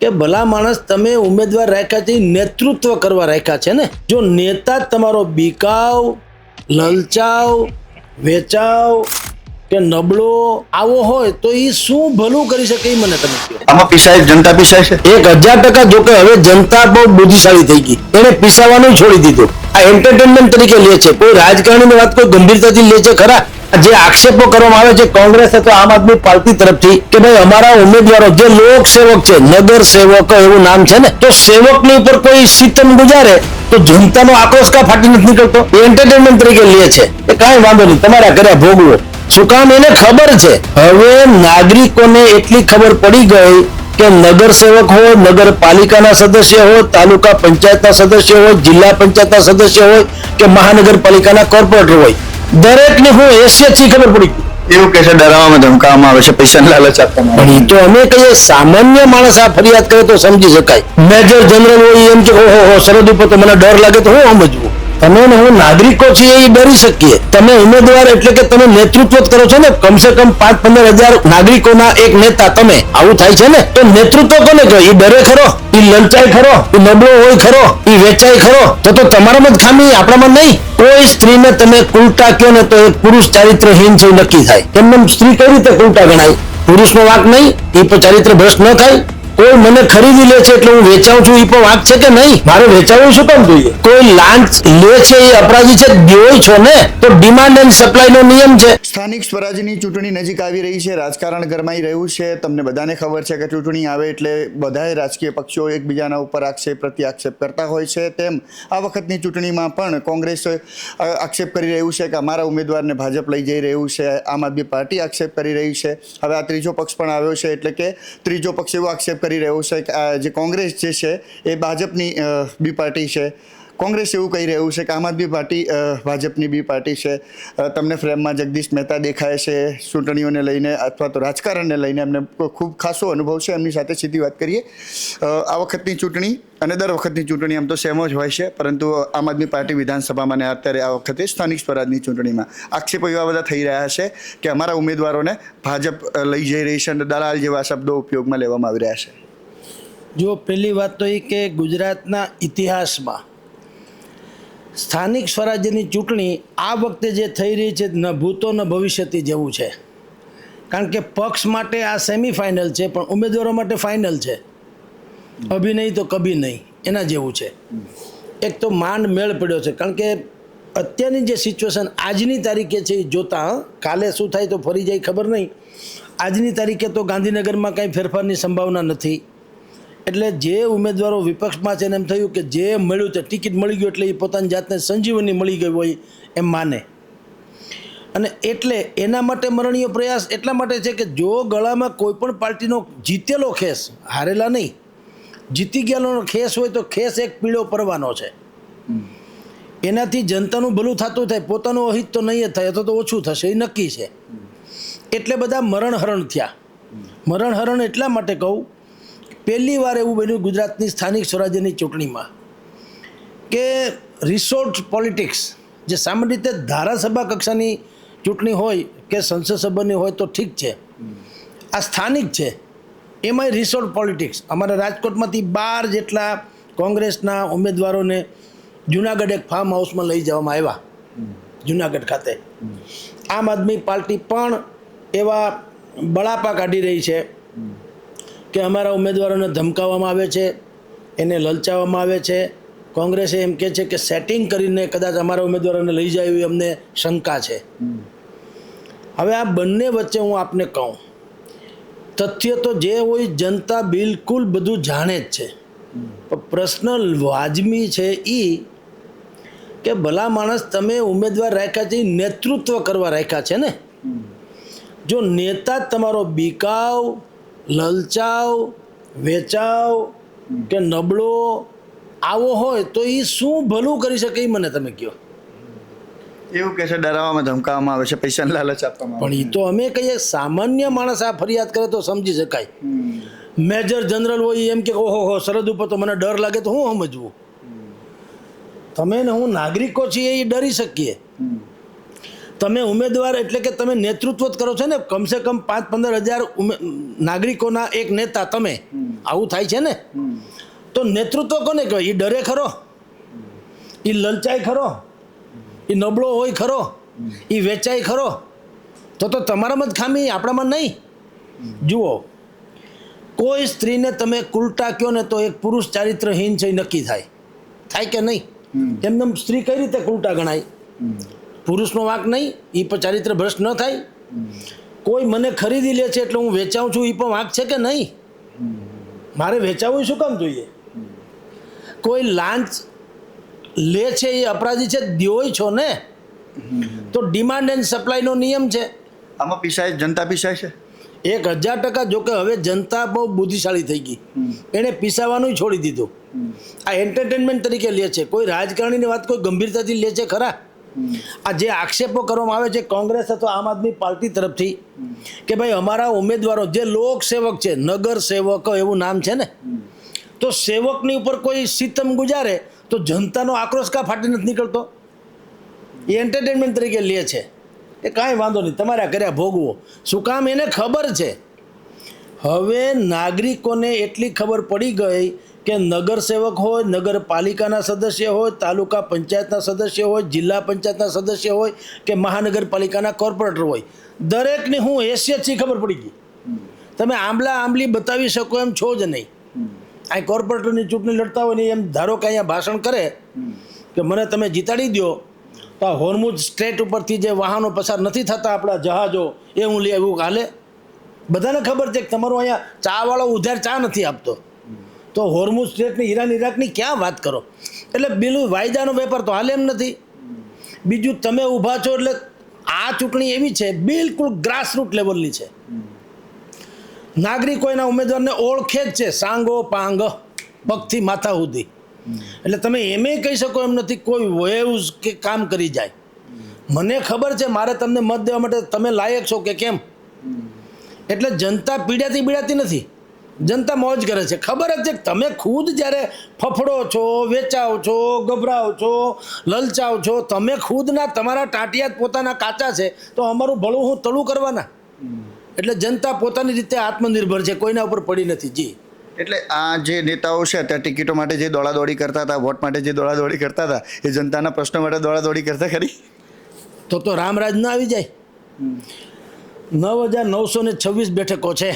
કે ભલા માણસ તમે ઉમેદવાર રાખ્યા છે નેતૃત્વ કરવા રાખ્યા છે ને. જો નેતા તમારો બીકાવ, લલચાવ, વેચાવ કે નબળો આવો હોય તો એ શું ભલું કરી શકે એ મને તમે કહો. આમાં પીસાય જનતા પીસાય છે 1000%. જો કે હવે જનતા બહુ બુદ્ધિશાળી થઈ ગઈ, એને પીસાવાનું છોડી દીધું. આ એન્ટરટેનમેન્ટ તરીકે લે છે. કોઈ રાજકારણીની વાત કોઈ ગંભીરતાથી લે છે ખરા? જે આક્ષેપો કરવામાં આવે છે કોંગ્રેસ અથવા આમ આદમી પાર્ટી તરફથી કે ભાઈ અમારા ઉમેદવારો જે લોકસેવક છે, નગર સેવક એવું નામ છે ને, તો સેવકની ઉપર કોઈ સિતમ ગુજારે તો જનતાનો આક્રોશ કા ફાટી નથી નીકળતો? એન્ટરટેનમેન્ટ તરીકે લે છે. એ કાંઈ વાંધો નહીં, તમારા ઘરે ભોગવો. શું કામ? એને ખબર છે. હવે નાગરિકોને એટલી ખબર પડી ગઈ કે નગર સેવક હોય, નગરપાલિકાના સદસ્ય હોય, તાલુકા પંચાયતના સદસ્ય હોય, જિલ્લા પંચાયતના સદસ્ય હોય કે મહાનગરપાલિકાના કોર્પોરેટર હોય, દરેકને હું હેસિયત થી ખબર પડી ગઈ. એવું કે છે ડરાવવામાં ધમકાવવામાં આવે છે, પૈસાની લાલચ આપવામાં આવે પણ એ તો અમે કહીએ સામાન્ય માણસ આ ફરિયાદ કરે તો સમજી શકાય. મેજર જનરલ હોય એમ કે ઓહો સરહદ ઉપર તો મને ડર લાગે તો હું સમજવું. તમે ને હું નાગરિકો છીએ એ ડરી શકીએ. તમે ઉમેદવાર એટલે કે તમે નેતૃત્વ કરો છો ને, કમસે કમ 5-15 હજાર નાગરિકોના એક નેતા તમે. આવું થાય છે ને, તો નેતૃત્વ કોને કહે? એ ડરે ખરો? એ લલચાય ખરો? એ નબળો હોય ખરો? એ વેચાય ખરો? તો તમારામાં જ ખામી, આપણામાં નહીં. કોઈ સ્ત્રીને તમે કુલટા કહો ને તો એ પુરુષ ચારિત્રહીન છે નક્કી થાય. એમને સ્ત્રી કઈ રીતે કુલટા ગણાય? પુરુષનો વાંક નહીં? એ પણ ચારિત્ર ભ્રષ્ટ ન થાય? કોઈ મને ખરીદી લે છે એટલે હું વેચાઉં છું, એ પણ વાંક છે કે નહીં? મારે વેચાવું શું કામ જોઈએ? કોઈ લાંચ લે છે એ અપરાધી છે, દેવો છો ને, તો ડિમાન્ડ એન્ડ સપ્લાય નો નિયમ છે. સ્થાનિક સ્વરાજની ચૂંટણી નજીક આવી રહી છે, રાજકારણ ગરમાઈ રહ્યું છે. તમને બધાને ખબર છે કે ચૂંટણી આવે એટલે બધાએ રાજકીય પક્ષો એકબીજાના ઉપર આક્ષેપ પ્રત્યાક્ષેપ કરતા હોય છે. તેમ આ વખતની ચૂંટણીમાં પણ કોંગ્રેસ આક્ષેપ કરી રહ્યું છે કે અમારા ઉમેદવારને ભાજપ લઈ જઈ રહ્યું છે. આમ આદમી પાર્ટી આક્ષેપ કરી રહી છે. હવે આ ત્રીજો પક્ષ પણ આવ્યો છે, એટલે કે ત્રીજો પક્ષ એવો આક્ષેપ કરી રહ્યો છે કે આ જે કોંગ્રેસ જે છે એ ભાજપની બી પાર્ટી છે. કોંગ્રેસ એવું કહી રહ્યું છે કે આમ આદમી પાર્ટી ભાજપની બી પાર્ટી છે. તમને ફ્રેમમાં જગદીશ મહેતા દેખાય છે. ચૂંટણીઓને લઈને અથવા તો રાજકારણને લઈને એમને ખૂબ ખાસો અનુભવ છે. એમની સાથે સીધી વાત કરીએ. આ વખતની ચૂંટણી અને દર વખતની ચૂંટણી આમ તો સેમ જ હોય છે, પરંતુ આમ આદમી પાર્ટી વિધાનસભામાં ને અત્યારે આ વખતે સ્થાનિક સ્વરાજની ચૂંટણીમાં આક્ષેપો એવા બધા થઈ રહ્યા છે કે અમારા ઉમેદવારોને ભાજપ લઈ જઈ રહી છે અને દલાલ જેવા શબ્દો ઉપયોગમાં લેવામાં આવી રહ્યા છે. જો પહેલી વાત તો એ કે ગુજરાતના ઇતિહાસમાં સ્થાનિક સ્વરાજ્યની ચૂંટણી આ વખતે જે થઈ રહી છે ન ભૂતો ન ભવિષ્યથી જેવું છે. કારણ કે પક્ષ માટે આ સેમિફાઇનલ છે, પણ ઉમેદવારો માટે ફાઇનલ છે. અભી નહીં તો કભી નહીં એના જેવું છે. એક તો માંડ મેળ પડ્યો છે, કારણ કે અત્યારની જે સિચ્યુએશન આજની તારીખે છે એ જોતાં, કાલે શું થાય તો ફરી જાય ખબર નહીં. આજની તારીખે તો ગાંધીનગરમાં કાંઈ ફેરફારની સંભાવના નથી. એટલે જે ઉમેદવારો વિપક્ષમાં છે એને એમ થયું કે જે મળ્યું તે ટિકિટ મળી ગયું એટલે એ પોતાની જાતને સંજીવની મળી ગઈ હોય એમ માને. અને એટલે એના માટે મરણીય પ્રયાસ એટલા માટે છે કે જો ગળામાં કોઈ પણ પાર્ટીનો જીતેલો ખેસ, હારેલા નહીં, જીતી ગયેલો ખેસ હોય તો ખેસ એક પીળો પરવાનો છે. એનાથી જનતાનું ભલું થતું થાય, પોતાનું અહિત તો નહીં જ થાય, અથવા તો ઓછું થશે એ નક્કી છે. એટલે બધા મરણહરણ થયા. મરણહરણ એટલા માટે કહું, પહેલી વાર એવું બન્યું ગુજરાતની સ્થાનિક સ્વરાજ્યની ચૂંટણીમાં કે રિસોર્ટ પોલિટિક્સ, જે સામાન્ય રીતે ધારાસભા કક્ષાની ચૂંટણી હોય કે સંસદ સભાની હોય તો ઠીક છે, આ સ્થાનિક છે એમાંય રિસોર્ટ પોલિટિક્સ. અમારા રાજકોટમાંથી 12 જેટલા કોંગ્રેસના ઉમેદવારોને જુનાગઢ એક ફાર્મ હાઉસમાં લઈ જવામાં આવ્યા, જુનાગઢ ખાતે. આમ આદમી પાર્ટી પણ એવા બળાપા કાઢી રહી છે કે અમારા ઉમેદવારોને ધમકાવવામાં આવે છે, એને લલચાવવામાં આવે છે. કોંગ્રેસે એમ કહે છે કે સેટિંગ કરીને કદાચ અમારા ઉમેદવારોને લઈ જાય એવી અમને શંકા છે. હવે આ બંને વચ્ચે હું આપને કહું, તથ્ય તો જે હોય જનતા બિલકુલ બધું જાણે જ છે. પ્રશ્ન વાજબી છે એ કે ભલા માણસ તમે ઉમેદવાર રાખ્યા છે નેતૃત્વ કરવા રાખ્યા છે ને. જો નેતા તમારો બીકાવ, લલચાવ, વેચાવ કે નબળો આવો હોય તો એ શું ભલું કરી શકે એ મને તમે કહો. એવું કે છે ડરાવવામાં ધમકાવવામાં આવે છે, પૈસાની લાલચ આપવામાં આવે પણ એ તો અમે કહીએ સામાન્ય માણસ આ ફરિયાદ કરે તો સમજી શકાય. મેજર જનરલ હોય એમ કે ઓહો સરહદ ઉપર તો મને ડર લાગે તો હું સમજવું. તમે ને હું નાગરિકો છીએ એ ડરી શકીએ. તમે ઉમેદવાર એટલે કે તમે નેતૃત્વ જ કરો છો ને, કમસે કમ 5-15 હજાર નાગરિકોના એક નેતા તમે, આવું થાય છે ને. તો નેતૃત્વ કોને કહેવાય? એ ડરે ખરો? એ લલચાય ખરો? એ નબળો હોય ખરો? એ વેચાય ખરો? તો તમારામાં જ ખામી, આપણામાં નહીં. જુઓ, કોઈ સ્ત્રીને તમે કુલટા કહો ને તો એક પુરુષ ચારિત્રહીન છે એ નક્કી થાય કે નહીં? એમને સ્ત્રી કઈ રીતે કુલટા ગણાય? પુરુષનો વાંક નહીં, એ પણ ચારિત્ર ભ્રષ્ટ ન થાય? કોઈ મને ખરીદી લે છે એટલે હું વેચાઉં છું, એ પણ વાંક છે કે નહીં? મારે વેચાવું શું કામ જોઈએ? કોઈ લાંચ લે છે એ અપરાધી છે, દ્યોય છો ને? તો ડિમાન્ડ એન્ડ સપ્લાયનો નિયમ છે. આમાં પીસાય, જનતા પીસાય છે 1000%. જોકે હવે જનતા બહુ બુદ્ધિશાળી થઈ ગઈ, એણે પીસાવાનું છોડી દીધું. આ એન્ટરટેનમેન્ટ તરીકે લે છે. કોઈ રાજકારણીની વાત કોઈ ગંભીરતાથી લે છે ખરા? આ જે આક્ષેપો કરવામાં આવે છે કોંગ્રેસ અથવા આમ આદમી પાર્ટી તરફથી કે ભાઈ અમારા ઉમેદવારો જે લોકસેવક છે, નગર સેવક એવું નામ છે ને, તો સેવકની ઉપર કોઈ સિતમ ગુજારે તો જનતાનો આક્રોશ કા ફાટી નથી નીકળતો? એ એન્ટરટેનમેન્ટ તરીકે લે છે. એ કાંઈ વાંધો નહીં, તમારે કર્યા ભોગવો. શું કામ? એને ખબર છે. હવે નાગરિકોને એટલી ખબર પડી ગઈ કે નગરસેવક હોય, નગરપાલિકાના સદસ્ય હોય, તાલુકા પંચાયતના સદસ્ય હોય, જિલ્લા પંચાયતના સદસ્ય હોય કે મહાનગરપાલિકાના કોર્પોરેટર હોય, દરેકની હું હેસિયત છે ખબર પડી ગઈ. તમે આંબલી બતાવી શકો એમ છો જ નહીં. આ કોર્પોરેટરની ચૂંટણી લડતા હોય ને એમ ધારો કે અહીંયા ભાષણ કરે કે મને તમે જીતાડી દો તો આ હોર્મુઝ સ્ટ્રેટ ઉપરથી જે વાહનો પસાર નથી થતા આપણા જહાજો, એ હું લઈ આવ્યું હાલે. બધાને ખબર છે કે તમારું અહીંયા ચાવાળો ઉધાર ચા નથી આપતો, તો હોર્મુઝ સ્ટ્રેટની ઈરાન ઈરાકની ક્યાં વાત કરો? એટલે બિલકુલ વાયદાનો વેપાર તો હાલે એમ નથી. બીજું તમે ઊભા છો એટલે આ ચૂંટણી એવી છે બિલકુલ ગ્રાસરૂટ લેવલની છે. નાગરિકો એના ઉમેદવારને ઓળખે જ છે, સાંગો પાંગ, પગથી માથા સુધી. એટલે તમે એમે કહી શકો એમ નથી કોઈ વેવ્સ કે કામ કરી જાય. મને ખબર છે મારે તમને મત દેવા માટે તમે લાયક છો કે કેમ. એટલે જનતા પીડાતી નથી, જનતા મોજ કરે છે. ખબર જ છે કે તમે ખુદ જ્યારે ફફડો છો, વેચાવ છો, ગભરાવ છો, લલચાવ છો, તમે ખુદના તમારા ટાંટિયા પોતાના કાચા છે, તો અમારું ભલું હું તળું કરવાના. એટલે જનતા પોતાની રીતે આત્મનિર્ભર છે, કોઈના ઉપર પડી નથી. જી, એટલે આ જે નેતાઓ છે અત્યારે ટિકિટો માટે જે દોડાદોડી કરતા હતા, વોટ માટે જે દોડાદોડી કરતા હતા, એ જનતાના પ્રશ્નો માટે દોડાદોડી કરતા ખરી? તો રામરાજ ના આવી જાય. 9926 બેઠકો છે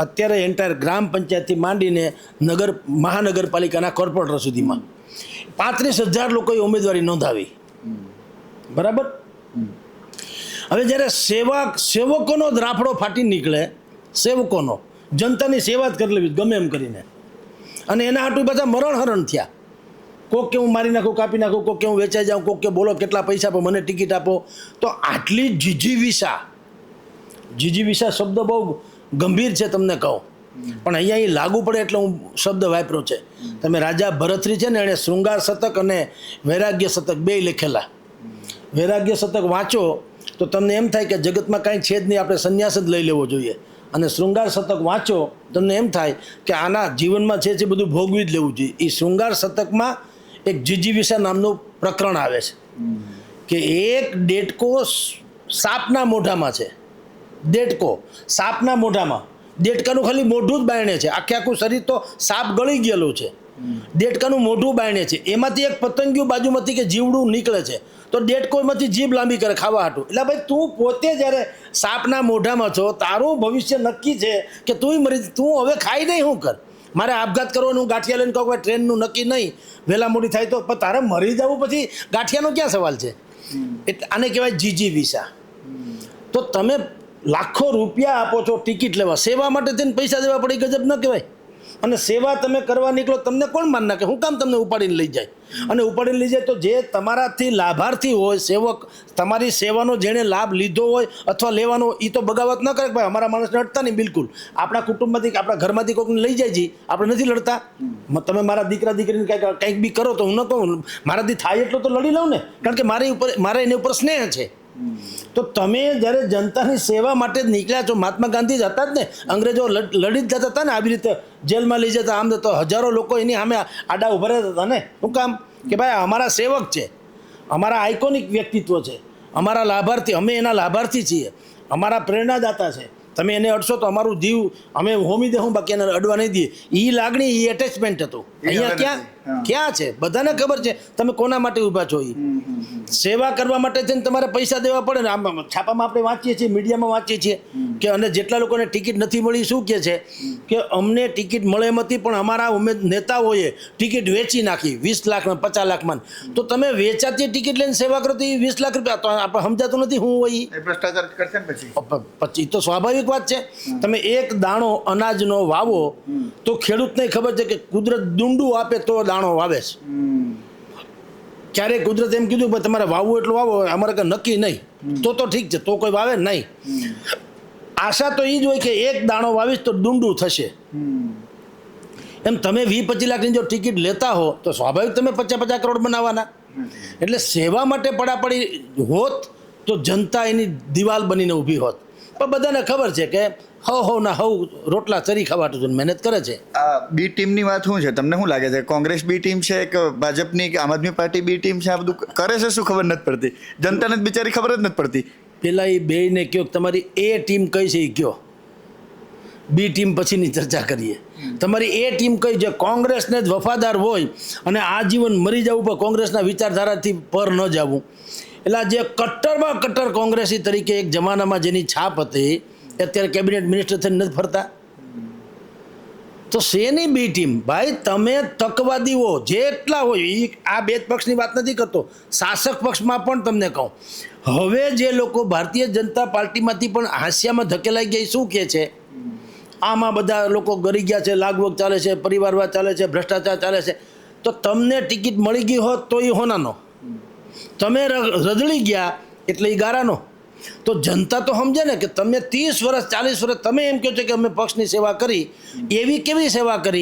અત્યારે એન્ટાયર ગ્રામ પંચાયતથી માંડીને મહાનગરપાલિકાના કોર્પોરેટર સુધીમાં. 35,000 લોકોએ ઉમેદવારી નોંધાવી. બરાબર. હવે જ્યારે સેવકોનો જ રાફડો ફાટી નીકળે, સેવકોનો, જનતાની સેવા જ કરી લેવી ગમે એમ કરીને, અને એના હાટું બધા મરણહરણ થયા. કોક કે હું મારી નાખું, કાપી નાખું, કોક કે હું વેચાઈ જાઉં, કોક કે બોલો કેટલા પૈસા આપો, મને ટિકિટ આપો. તો આટલી જીજીવિષા શબ્દ બહુ ગંભીર છે તમને કહું, પણ અહીંયા એ લાગુ પડે એટલે હું શબ્દ વાપર્યો છે. તમે રાજા ભરતરી છે ને, એણે શૃંગાર શતક અને વૈરાગ્ય શતક બેય લખેલા. વૈરાગ્ય શતક વાંચો તો તમને એમ થાય કે જગતમાં કાંઈ છે જ નહીં, આપણે સંન્યાસ જ લઈ લેવો જોઈએ. અને શૃંગાર શતક વાંચો તમને એમ થાય કે આના જીવનમાં છે બધું ભોગવી જ લેવું જોઈએ. એ શૃંગાર શતકમાં એક જીજીવિષા નામનું પ્રકરણ આવે છે કે એક દેડકો સાપના મોઢામાં છે. દેડકો સાપના મોઢામાં, દેડકાનું ખાલી મોઢું જ બાયણે છે, આખું શરીર તો સાપ ગળી ગયેલું છે, દેડકાનું મોઢું બાયણે છે. એમાંથી એક પતંગિયું બાજુમાંથી કે જીવડું નીકળે છે, તો દેડકો એમાંથી જીભ લાંબી કરે ખાવા હાટું. એટલે ભાઈ તું પોતે જ્યારે સાપના મોઢામાં છો, તારું ભવિષ્ય નક્કી છે કે તું હવે ખાઈ નહીં, શું કર? મારે આપઘાત કરવાનું, ગાંઠિયા લઈને કહું ભાઈ ટ્રેનનું નક્કી નહીં, વહેલા મોડી થાય તો, પણ તારે મરી જવું પછી ગાંઠિયાનો ક્યાં સવાલ છે? એટલે આને કહેવાય જીજીવિષા. તો તમે લાખો રૂપિયા આપો છો ટિકિટ લેવા, સેવા માટે થઈને પૈસા દેવા પડે, ગજબ ન કહેવાય? અને સેવા તમે કરવા નીકળો, તમને કોણ માન નાખે? હું કામ તમને ઉપાડીને લઈ જાય? અને ઉપાડીને લઈ જાય તો જે તમારાથી લાભાર્થી હોય, સેવક, તમારી સેવાનો જેણે લાભ લીધો હોય અથવા લેવાનો, એ તો બગાવત ન કરે કે ભાઈ અમારા માણસને અડતા નહીં. બિલકુલ આપણા કુટુંબમાંથી, આપણા ઘરમાંથી કોઈકને લઈ જાય છે, આપણે નથી લડતા. તમે મારા દીકરા દીકરીને કંઈક બી કરો તો હું ન કહું, મારાથી થાય એટલો તો લડી લઉં ને, કારણ કે મારા એની ઉપર સ્નેહ છે. તો તમે જ્યારે જનતાની સેવા માટે જ નીકળ્યા છો, મહાત્મા ગાંધી જ હતા જ ને, અંગ્રેજો લડી જ જતા હતા ને, આવી રીતે જેલમાં લઈ જતા, આમ તો હજારો લોકો એની સામે આડા ઉભા રહેતા હતા ને. શું કામ? કે ભાઈ અમારા સેવક છે, અમારા આઇકોનિક વ્યક્તિત્વ છે, અમારા લાભાર્થી, અમે એના લાભાર્થી છીએ, અમારા પ્રેરણાદાતા છે. તમે એને અડશો તો અમારું જીવ અમે હોમી દેવું, બાકી એને અડવા નહીં દઈએ. એ લાગણી, એ એટેચમેન્ટ હતું. અહીંયા ક્યાં છે? બધાને ખબર છે તમે કોના માટે ઊભા છો. એ સેવા કરવા માટે થઈને તમારે પૈસા દેવા પડે ને. આમ છાપામાં આપણે વાંચીએ છીએ, મીડિયામાં વાંચીએ છીએ કે અને જેટલા લોકોને ટિકિટ નથી મળી, શું કહે છે કે અમને ટિકિટ મળે એમ હતી, પણ અમારા નેતાઓએ ટિકિટ વેચી નાખી 20 લાખ 50 લાખમાં. તો તમે વેચાતી ટિકિટ લઈને સેવા કરો તો એ 20 લાખ રૂપિયા તો આપણે સમજાતું નથી હું હોય. ભ્રષ્ટાચાર કરશે ને પછી તો સ્વાભાવિક વાત છે. તમે એક દાણો અનાજનો વાવો તો ખેડૂતને ખબર છે કે કુદરત ડુંડું આપે તો દાણો વાવે છે. ક્યારેક કુદરત એમ કીધું કે તમારે વાવવું એટલું વાવો, અમારે કંઈ નક્કી નહીં, તો ઠીક છે, તો કોઈ વાવે નહીં. આશા તો એ જ હોય કે એક દાણો વાવીશ તો ડુંડું થશે. એમ તમે 20-25 લાખની જો ટિકિટ લેતા હો તો સ્વાભાવિક તમે 50-50 કરોડ બનાવવાના. એટલે સેવા માટે પડાપડી હોત તો જનતા એની દિવાલ બનીને ઊભી હોત. પણ બધાને ખબર છે કે રોટલા ચરી ખાવાતું મહેનત કરે છે. આ બી ટીમની વાત શું છે? તમને શું લાગે છે? કોંગ્રેસ બી ટીમ છે કે ભાજપની કે આમ આદમી પાર્ટી બી ટીમ છે? આ બધું કરે છે શું ખબર નથી પડતી. જનતાને જ બિચારી ખબર જ નથી પડતી. પેલા એ બેયને કહો તમારી એ ટીમ કઈ છે એ કહો, બી ટીમ પછીની ચર્ચા કરીએ. તમારી એ ટીમ કઈ છે? કોંગ્રેસને જ વફાદાર હોય અને આજીવન મરી જવું પણ કોંગ્રેસના વિચારધારાથી પર ન જવું. એટલે જે કટ્ટરમાં કટ્ટર કોંગ્રેસી તરીકે એક જમાનામાં જેની છાપ હતી, અત્યારે કેબિનેટ મિનિસ્ટર થઈને નથી ફરતા. તો શેની બી ટીમ? ભાઈ તમે તકવાદીઓ જેટલા હોય, એ આ બે પક્ષની વાત નથી કરતો, શાસક પક્ષમાં પણ તમને કહું, હવે જે લોકો ભારતીય જનતા પાર્ટીમાંથી પણ હાસ્યામાં ધકેલાઈ ગયા શું કહે છે, આમાં બધા લોકો ગરી ગયા છે, લાગવગ ચાલે છે, પરિવારવાદ ચાલે છે, ભ્રષ્ટાચાર ચાલે છે. તો તમને ટિકિટ મળી ગઈ હોત તો એ હોનાનો, તમે રજળી ગયા એટલે એ ગારાનો. તો જનતા તો સમજે ને કે તમે 30 વર્ષ 40 વર્ષ તમે એમ કહો છો કે અમે પક્ષની સેવા કરી, એવી કેવી સેવા કરી?